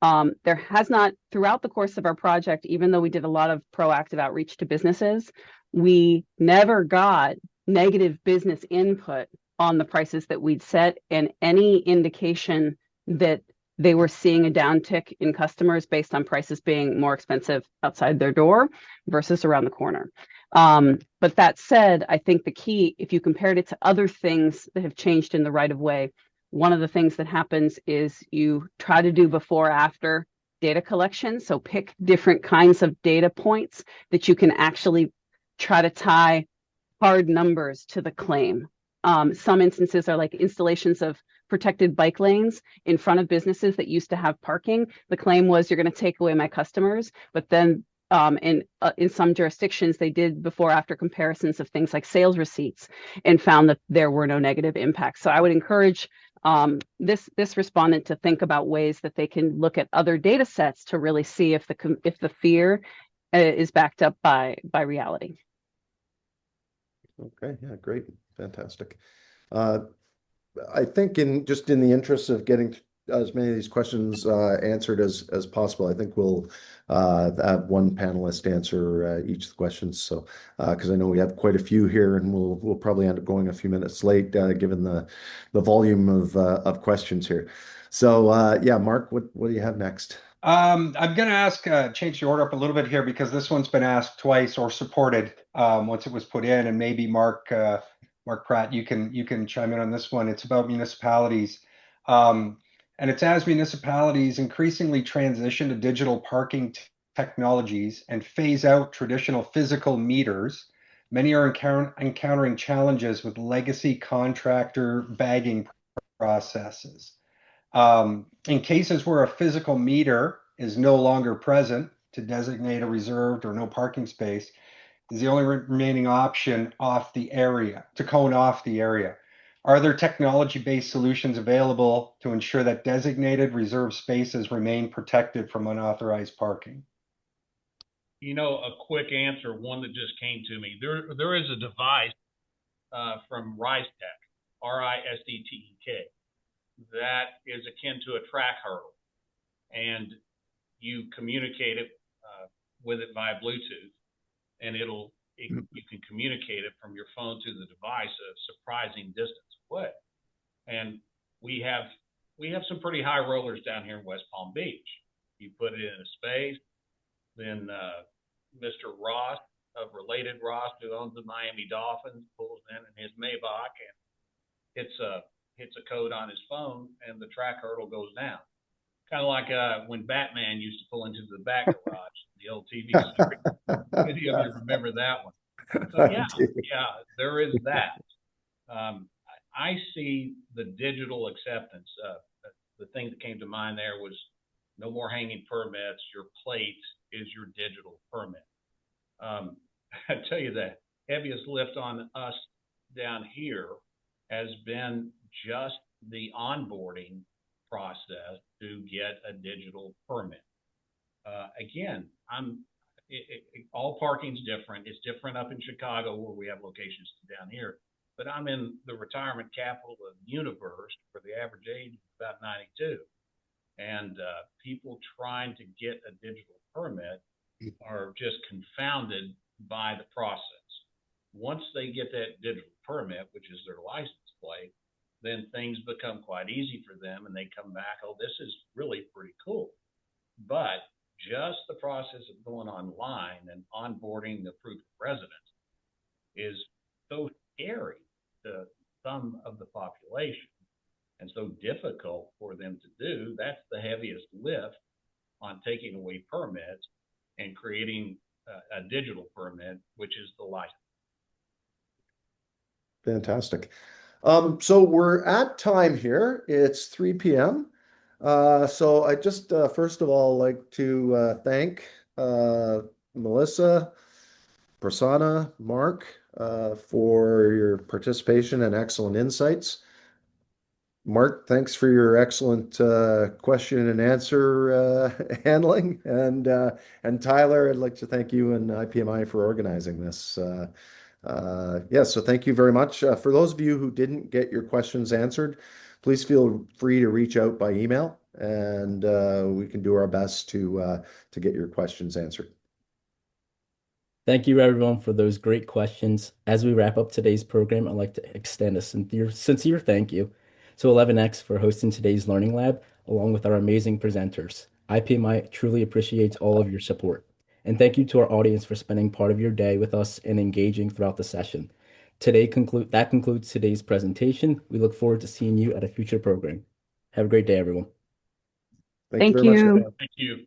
There has not, throughout the course of our project, even though we did a lot of proactive outreach to businesses, we never got negative business input on the prices that we'd set and any indication that they were seeing a downtick in customers based on prices being more expensive outside their door versus around the corner. But that said, I think the key, if you compared it to other things that have changed in the right of way, one of the things that happens is you try to do before after data collection. So pick different kinds of data points that you can actually try to tie hard numbers to the claim. Some instances are like installations of protected bike lanes in front of businesses that used to have parking. The claim was you're going to take away my customers, but then in some jurisdictions, they did before after comparisons of things like sales receipts and found that there were no negative impacts. So I would encourage this respondent to think about ways that they can look at other data sets to really see if the fear is backed up by reality. Okay, yeah, great, fantastic. I think in the interest of getting as many of these questions answered as possible, I think we'll have one panelist answer each of the questions. So, because I know we have quite a few here, and we'll probably end up going a few minutes late given the volume of questions here. So, yeah, Mark, what do you have next? I'm going to ask, change the order up a little bit here because this one's been asked twice or supported once it was put in, and maybe Mark Pratt, you can chime in on this one. It's about municipalities, and it's as municipalities increasingly transition to digital parking technologies and phase out traditional physical meters. Many are encountering challenges with legacy contractor bagging processes. In cases where a physical meter is no longer present to designate a reserved or no parking space, is the only remaining option to cone off the area. Are there technology-based solutions available to ensure that designated reserved spaces remain protected from unauthorized parking? A quick answer, one that just came to me. There is a device from RiseTech, RISETEK, that is akin to a track hurdle, and you communicate it with it via Bluetooth, and you can communicate it from your phone to the device a surprising distance away. And we have some pretty high rollers down here in West Palm Beach. You put it in a space, then Mr. Ross of Related Ross, who owns the Miami Dolphins, pulls in his Maybach and hits a code on his phone, and the track hurdle goes down. Kind of like when Batman used to pull into the back garage, the old TV story. Many of you remember that one. So yeah, there is that. I see the digital acceptance. The thing that came to mind there was no more hanging permits. Your plate is your digital permit. I tell you, the heaviest lift on us down here has been just the onboarding process to get a digital permit. Again, all parking's different. It's different up in Chicago where we have locations down here, but I'm in the retirement capital of the universe where the average age is about 92. And people trying to get a digital permit are just confounded by the process. Once they get that digital permit, which is their license plate, then things become quite easy for them, and they come back, oh, this is really pretty cool. But just the process of going online and onboarding the proof of residence is so scary to some of the population and so difficult for them to do. That's the heaviest lift on taking away permits. and creating a digital permit, which is the license. Fantastic. So we're at time here. It's 3 p.m. So I just first of all like to thank Melissa, Prasanna, Mark for your participation and excellent insights. Mark, thanks for your excellent question and answer handling. And Tyler, I'd like to thank you and IPMI for organizing this. Yeah, so thank you very much. For those of you who didn't get your questions answered, please feel free to reach out by email, and we can do our best to get your questions answered. Thank you, everyone, for those great questions. As we wrap up today's program, I'd like to extend a sincere thank you to 11X for hosting today's Learning Lab, along with our amazing presenters. IPMI truly appreciates all of your support. And thank you to our audience for spending part of your day with us and engaging throughout the session. That concludes today's presentation. We look forward to seeing you at a future program. Have a great day, everyone. Thank you Thank very much, you. everyone. Thank you.